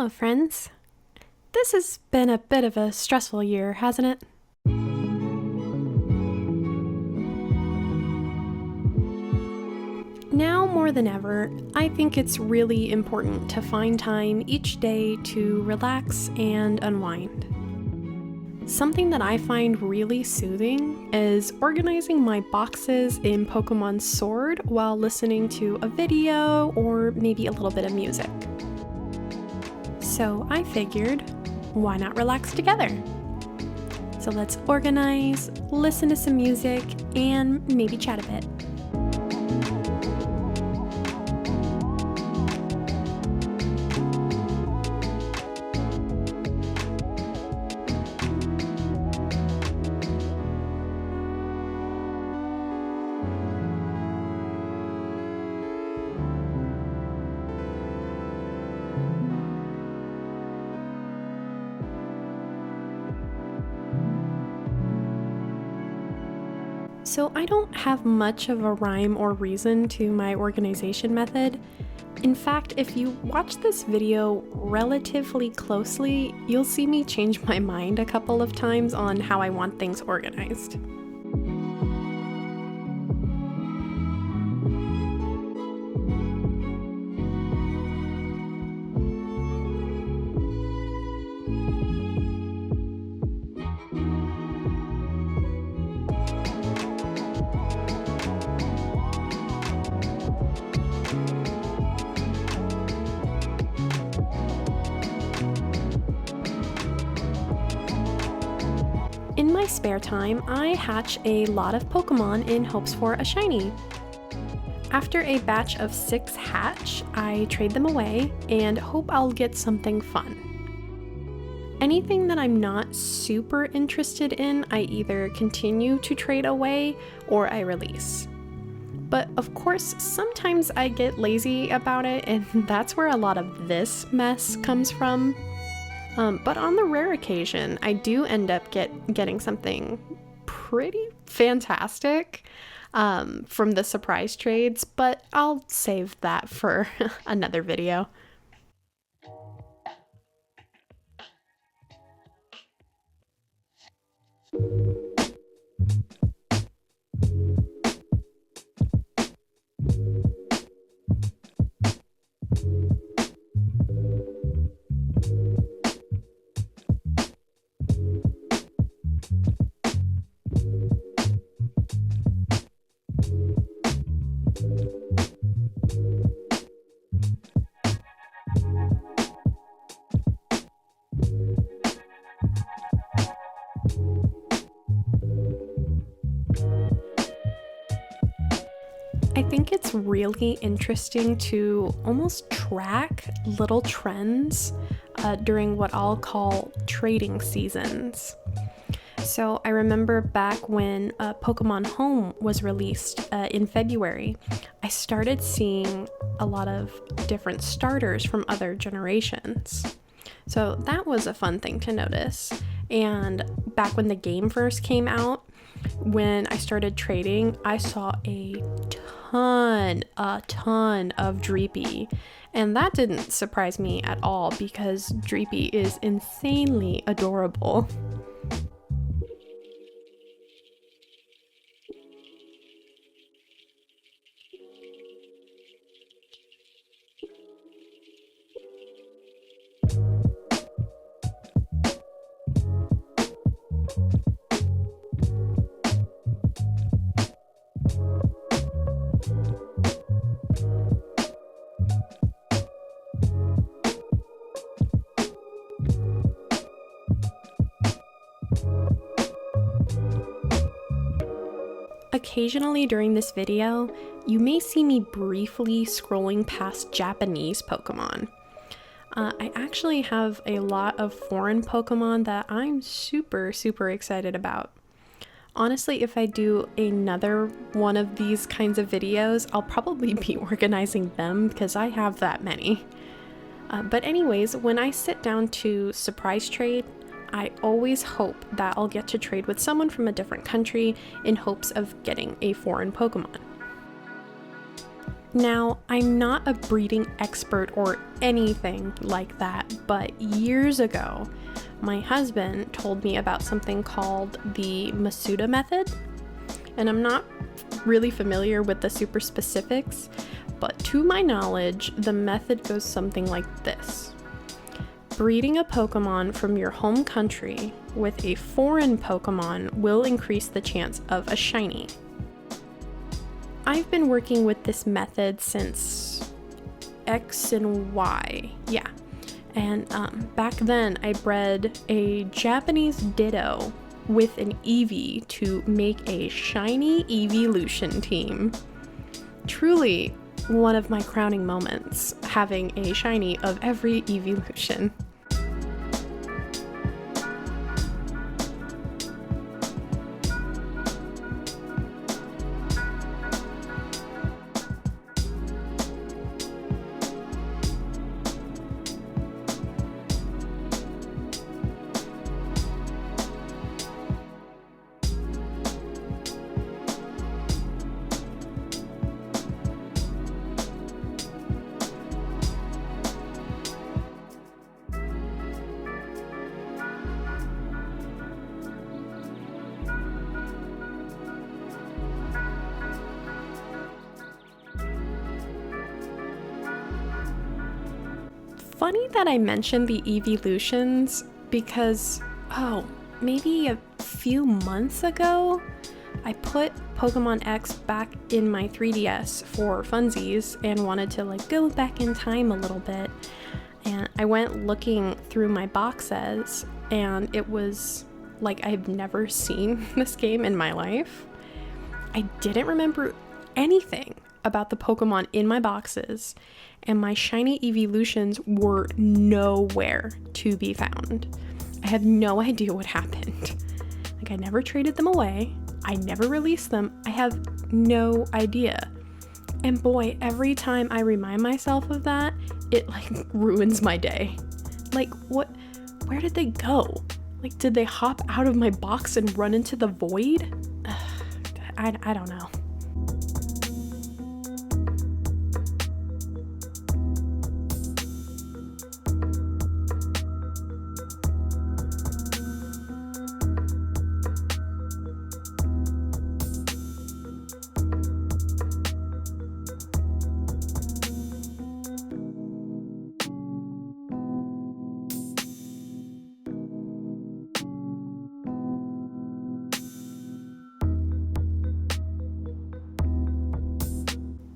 Hello, friends. This has been a bit of a stressful year, hasn't it? Now more than ever, I think it's really important to find time each day to relax and unwind. Something that I find really soothing is organizing my boxes in Pokémon Sword while listening to a video or maybe a little bit of music. So I figured, why not relax together? So let's organize, listen to some music, and maybe chat a bit. So I don't have much of a rhyme or reason to my organization method. In fact, if you watch this video relatively closely, you'll see me change my mind a couple of times on how I want things organized. In my spare time, I hatch a lot of Pokemon in hopes for a shiny. After a batch of 6 hatch, I trade them away and hope I'll get something fun. Anything that I'm not super interested in, I either continue to trade away or I release. But of course, sometimes I get lazy about it, and that's where a lot of this mess comes from. But on the rare occasion, I do end up getting something pretty fantastic from the surprise trades, but I'll save that for another video. I think it's really interesting to almost track little trends during what I'll call trading seasons. So I remember back when Pokemon Home was released in February, I started seeing a lot of different starters from other generations. So that was a fun thing to notice. And back when the game first came out, when I started trading, I saw a ton of Dreepy. And that didn't surprise me at all because Dreepy is insanely adorable. Occasionally during this video, you may see me briefly scrolling past Japanese Pokemon. I actually have a lot of foreign Pokemon that I'm super excited about. Honestly, if I do another one of these kinds of videos, I'll probably be organizing them because I have that many. But anyways, when I sit down to surprise trade, I always hope that I'll get to trade with someone from a different country in hopes of getting a foreign Pokemon. Now, I'm not a breeding expert or anything like that, but years ago, my husband told me about something called the Masuda method. And I'm not really familiar with the super specifics, but to my knowledge, the method goes something like this. Breeding a Pokemon from your home country with a foreign Pokemon will increase the chance of a shiny. I've been working with this method since X and Y, yeah. And back then I bred a Japanese Ditto with an Eevee to make a shiny evolution team. Truly one of my crowning moments, having a shiny of every evolution. Funny that I mentioned the evolutions because, maybe a few months ago, I put Pokemon X back in my 3DS for funsies and wanted to go back in time a little bit. And I went looking through my boxes and it was like I've never seen this game in my life. I didn't remember anything about the Pokemon in my boxes, and my shiny evolutions were nowhere to be found. I have no idea what happened. I never traded them away. I never released them. I have no idea. And boy, every time I remind myself of that, it ruins my day. What? Where did they go? Did they hop out of my box and run into the void? I don't know.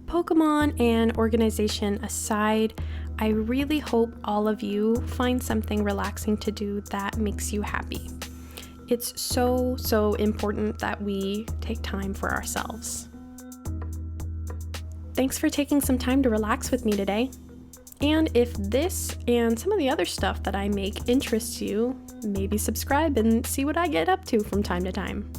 Pokemon and organization aside, I really hope all of you find something relaxing to do that makes you happy. It's so important that we take time for ourselves. Thanks for taking some time to relax with me today. And if this and some of the other stuff that I make interests you, maybe subscribe and see what I get up to from time to time.